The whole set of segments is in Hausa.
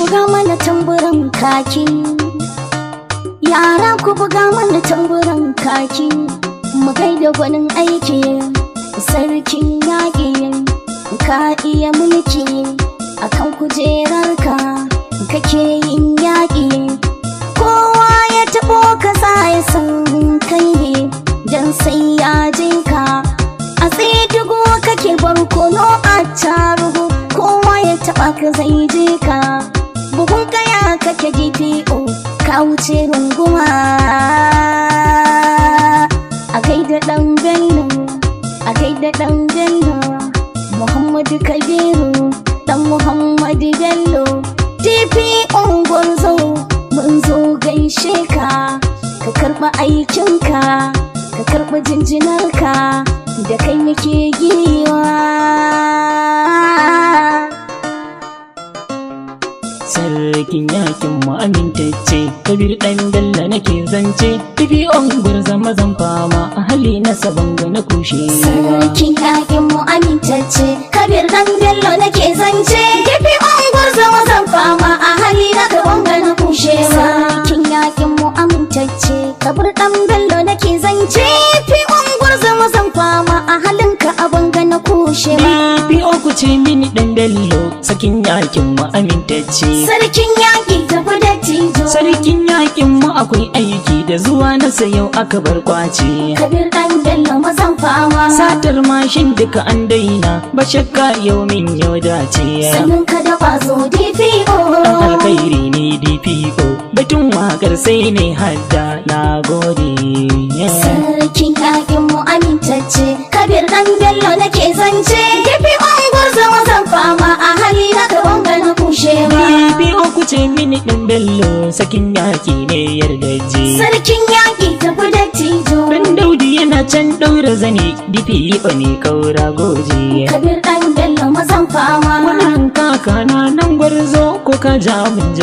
buga mana tamburan kaki, yara ku buga mana tamburan kaki, mu gaida gwanin aiki, sarkin yaƙi, ka iya mulki, akan kujerarka kake yin yaƙi, kowa ya taɓo ka sa ya san kai ne, dan sai ya je ka, a tsidugu kake barkono a tarugu, kowa ya taɓa ka zai je ka, bugun kaya kake DPO ka wuce runguma, a gaida ɗan Bello, a gaida ɗan Bello, Muhammadu Kabiru ɗan Muhammadu Bello, DPO gwarzo mun zo gaishe ka, ka karɓa aikinka, ka karɓa jinjinarka, da kai muke giwa. Sarkin yakin mu amintacce, Kabir ɗan Bello nake zance, DPO gwarza mazan fama, a hali na sabanga na kushe. Sarkin yakin mu amintacce, Kabir ɗan Bello nake zance, DPO gwarza mazan fama, a hali na sabanga na kushe. Sarkin yakin mu amintacce, Kabir ɗan Bello nake zance, DPO gwarza mazan fama, a halinka a banga na kushe. DPO ku ce mini ɗan Bello, sakin yakin mu amintacce. Sarkin yaƙi tafi da tijo, Sarkin yakin mu akwai aiki da zuwa na sayau aka bar kwace. Kabir ɗan Bello mazan fama, Satar mashin duka an daina, ba shakka yau min yau dace. sannan ka da ƙwazo DPO. Dan alkhairi ne DPO, batun wakar sai ne hadda na gode. Sarkin yaƙin mu amintacce, Kabir ɗan Bello nake zance, DPO gwarzo mazan fama, a hali na gaban ga na kushewa. DPO ku ce mini ɗan Bello, sakin yaki ne yardaje. Sarkin yaƙi tafi da tijo, Dan Daudi yana can ɗaura zane, DPO ne kaura goje. Kabir ɗan Bello mazan fama, Wannan kaka na nan gwarzo, ko ka jamun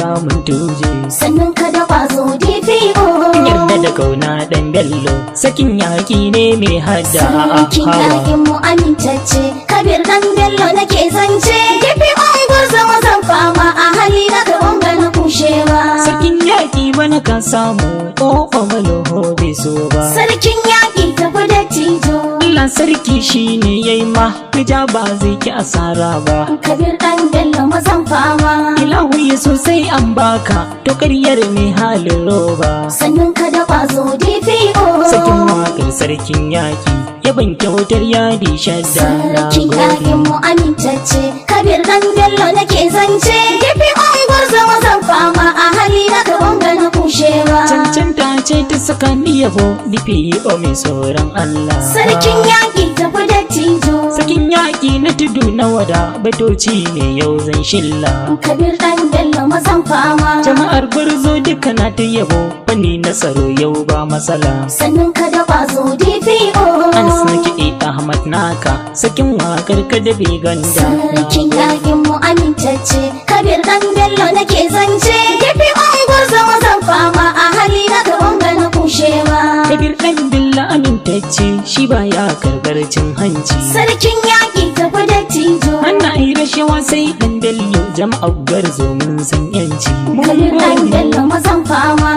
tuje. sannan ka da ƙwazo DPO. Yarda da kauna ɗan Bello, sakin yaki ne mai hada. Sarkin yaƙin mu amintacce, Kabir ɗan Bello nake zance, DPO gwarzo mazan fama, a hali na gaban ga na kushewa. Sakin yaki bana ka samu, o maloho bai so ba. Sarkin yaƙi tafi da tijo, Allah sarki shine yayi ma, ja ba zai ki asara ba. Kabir ɗan Bello mazan fama, Ilahu ya sosai an baka, to ƙaryar mai halin roba. sannan ka da ƙwazo DPO. Sakin waƙar sarkin yaƙi, yaban kyautar yadi shadda na Sarkin yaƙin gode. mu amintacce, Kabir ɗan Bello nake zance, DPO gwarzo mazan fama, a hali na gaban ga na kushewa. Cancanta ce ta saka ni yabo, DPO mai tsoron Allah. Sarkin yaƙi tafi da tijo, Sakin yaƙi na tudu na wada, batoci ne yau zan shilla. Kabir ɗan Bello mazan fama, Jama'ar gwarzo duka na ta yabo, wani na tsaro yau ba matsala. sannan ka da ƙwazo DPO. Anas na kiɗi Ahmad naka, sakin waƙar ka da bai ganda. Sarkin yaƙin mu amintacce, Kabir ɗan Bello nake zance, DPO gwarzo mazan fama, a hali na gaban ga na kushewa. Kabir ɗan Bello amintacce, shi ba ya karɓar cin hanci. Sarkin yaƙi tafi da tijo, Ana yi rashawa sai ɗan Bello, jama'ar gwarzo mun san yanci. Kabir ɗan Bello mazan fama,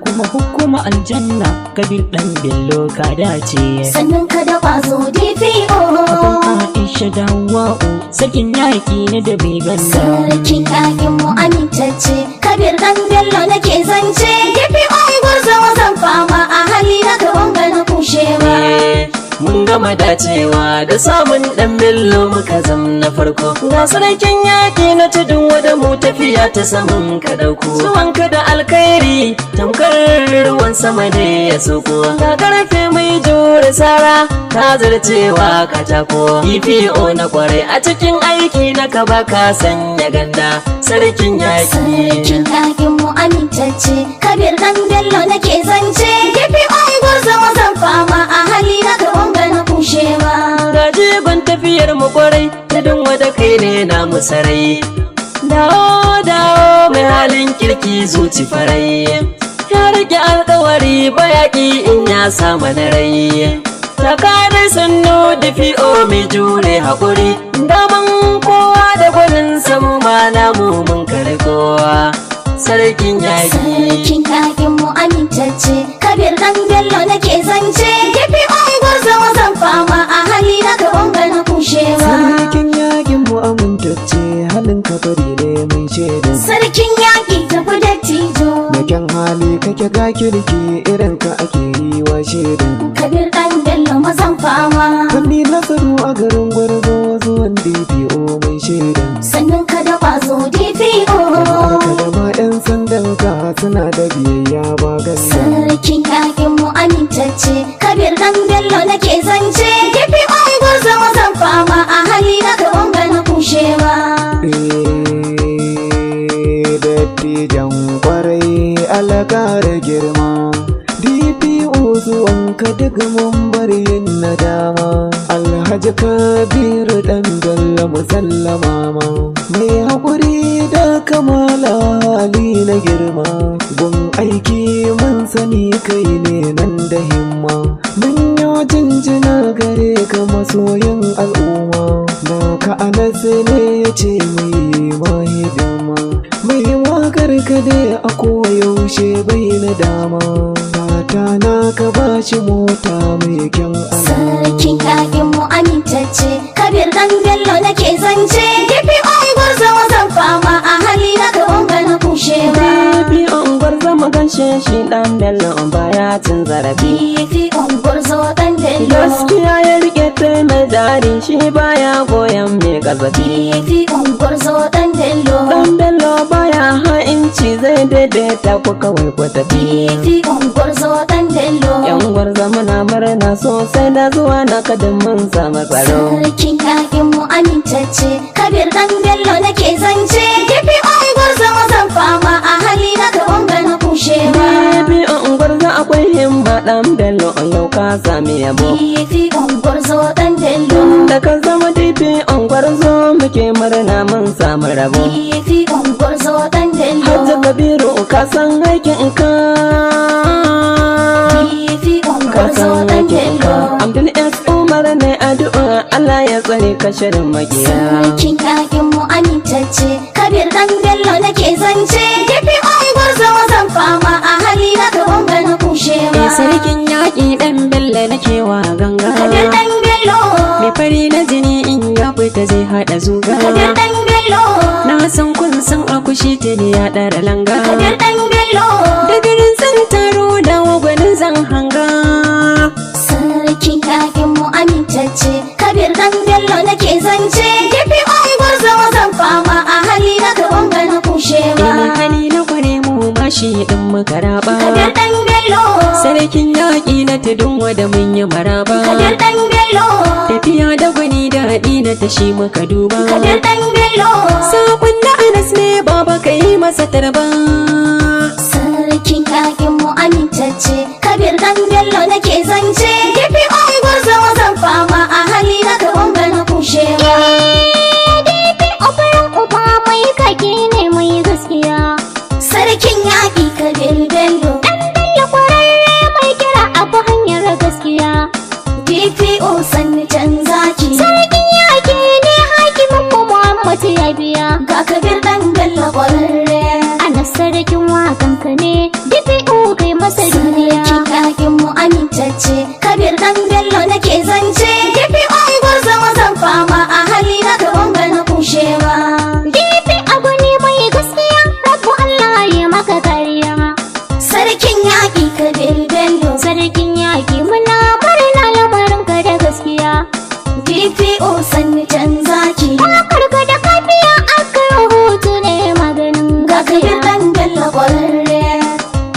Allah hukuma aljanna, Kabir ɗan Bello ka dace. sannan ka da ƙwazo DPO. Aisha da Hawwa'u, sakin yaƙi na da bai ganda. Sarkin yaƙin mu amintacce, Kabir ɗan Bello nake zance, DPO gwarzo mazan fama, a hali na gaban ga na kushewa. Mun gama dacewa da samun ɗan Bello muka zam na farko. Ga sarkin yaƙi na tudun wada mu tafiya ta saman ka ɗauko. Zuwanka da alkhairi tamkar ruwan sama ne ya soko. Ga karfe mai jure sara ta zarcewa katako. DPO na kwarai a cikin aiki na ka baka sanya ganda. Sarkin yaƙi. Sarkin yaƙin mu amintacce, Kabir ɗan Bello nake zance, DPO gwarzo mazan fama, a hali na gaban ga na kushewa. Gaje ban tafiyar mu kwarai tudun wada kai ne na musarai. Dawo mai halin kirki zuci farai, ya rage alkawari bayaki in ya samu na rai. Tsakanin sannu DPO mai jure haƙuri, daman kowa da gwanin samu ma namu mun kare kowa. sarkin yaƙi. Sarkin yaƙin mu amintacce, Kabir ɗan Bello nake zance. Gefe unguwar zama zan fama a hali na gaban ga na kushewa. Sarkin yaƙin mu amintacce, halin kabari ne mai shaida. Sarkin yaƙi tafi dattijo, Da kyan hali kake ga kirki irin ka ake yi wa shaida. Kabir ɗan Bello mazan fama. Kalli nasaru a garin gwarzo zuwan DPO mai shaida. Sannan ka da ƙwazo DPO. Jama'arka da ma 'yan sandan ka suna da biyayya ba galla. Sarkin yaƙin mu amintacce, Kabir ɗan Bello nake zance. Gefe unguwar zama zan fama a hali na gaban ga na kushewa. Dattijan kwarai alakara girma, DPO zuwanka duk mun bari yin nadama. Alhaji Kabiru ɗan Bello musallama ma, mai haƙuri da kamala hali na girma. Gun aiki mun sani kai ne nan da himma, mun yi jinjina gare ka masoyin al'umma. Da ka Anas ne ya ce mai mahidima, mai wakar ka dai a koyaushe bai na dama. Fata na ka bashi mota mai kyan alama. Sarkin yaƙin mu amintacce, Kabir ɗan Bello nake zance. Gefe unguwar zama zan fama a hali na gaban ga na kushewa. Gefe unguwar zama ganshe shi ɗan Bello baya cin zarafi. Gefe unguwar zama ɗan Bello. Gaskiya ya rike ta mai dari shi baya goyon mai ƙazafi. Gefe unguwar zama ɗan Bello. Ɗan Bello baya ha'inci zai daidaita ku kawai ku tafi. Gefe unguwar zama ɗan Bello. Yan gwarza muna murna sosai da zuwa na kadin mun samu tsaro. Sarkin yaƙin mu amintacce, Kabir ɗan Bello nake zance. Gefe unguwar zama zan fama a hali na gaban ga na kushewa. Gefe unguwar za akwai himma ɗan Bello yau ka sami yabo. Gefe unguwar zama ɗan Bello. Da ka zama DP unguwar zo muke murna mun samu rabo. Gefe unguwar zama ɗan Bello. Hajji Kabiru ka san aikin ka. Gefe unguwar zama ɗan Bello. Abdul S Umar ne addu'a Allah ya tsare ka shirin magiya. Sarkin yaƙin mu amintacce, Kabir ɗan Bello nake zance. Gefe unguwar zama zan fama a hali na gaban ga na kushewa. Sarkin yaƙi ɗan Bello nake wa ganga. Kabir ɗan Bello. Mai fari na jini in ya fita zai haɗa zuga. Kabir ɗan Bello. Na san kun san akushi tuni ya ɗara langa. Kabir ɗan Bello. Da garin san taro da wagwanin zan hanga. Sarkin yaƙin mu amintacce, Kabir ɗan Bello nake zance. Gefe unguwar zama zan fama a hali na gaban ga na kushewa. Ini hali na kware mu mashi ɗin muka raba. Kabir ɗan Bello. Sarkin yaƙi na tudun wada mun yi maraba. Kabir ɗan Bello. Tafiya da gwani da haɗi na tashi muka duba. Kabir ɗan Bello. Sakon da Anas ne baba ka yi masa tarba. Sarkin yaƙin mu amintacce, Kabir ɗan Bello nake zance. Gefe unguwar zama zan fama a hali na gaban ga na kushewa. mai kake ne mai gaskiya. Sarkin yaƙi Kabir Bello. Ɗan Bello kwararre mai kira abu hanyar gaskiya. DPO sanni can zaki. Sarkin yaƙi ne hakimin mu Muhammad ya biya. Ga Kabir ɗan Bello kwararre. Ana sarkin wakan ka ne, DPO kai masa duniya. Sarkin yaƙin mu amintacce, Kabir ɗan Bello nake zance. DPO unguwar zama zan fama a hali na gaban ga na kushewa. Sarkin yaƙi Kabir Bello. Sarkin yaƙi muna murna lamarin ka da gaskiya. DPO sanni can zaki. Wakar ka da kafiya aka rahoto ne maganin gaskiya. Ga Kabir ɗan Bello kwararre.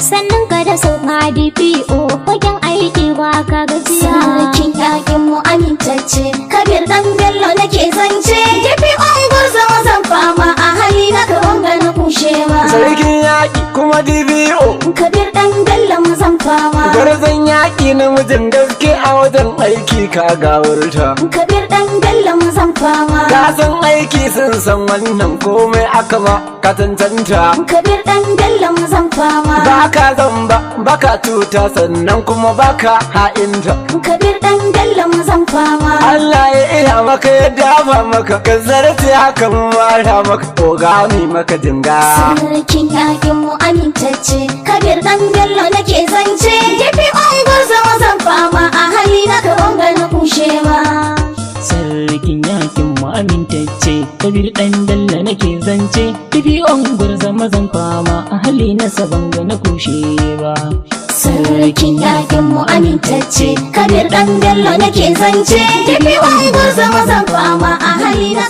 Sannan ka da sauka DPO fagen aiki ba ka gajiya. Sarkin yaƙin mu amintacce, Kabir ɗan Bello nake zance. DPO unguwar zama zan fama a hali na gaban ga na kushewa. Sarkin yaƙi kuma DPO. Kabir ɗan Bello mazan fama. Gwarzon yaƙi namijin gaske a wajen aiki ka gawurta. Kabir ɗan Bello mazan fama. Ka san aiki sun san wannan komai aka ba ka tantanta. Kabir ɗan Bello mazan fama. Baka zamba baka tuta sannan kuma baka ha'inta. Kabir ɗan Bello mazan fama. Allah ya iya maka ya dafa maka ka zarce haka mara maka ogami maka jinga. Sarkin yakin mu amintacce Kabir ɗan Bello nake zance. Yafi ungur zama zan fama a hali na gaban ga na kushewa. Sarkin yakin mu amintacce Kabir ɗan Bello nake zance. Tafi ungur zama zan fama a hali na saban ga na kushe ba. Sarkin yakin mu amintacce Kabir ɗan Bello nake zance. Tafi ungur zama zan fama a hali na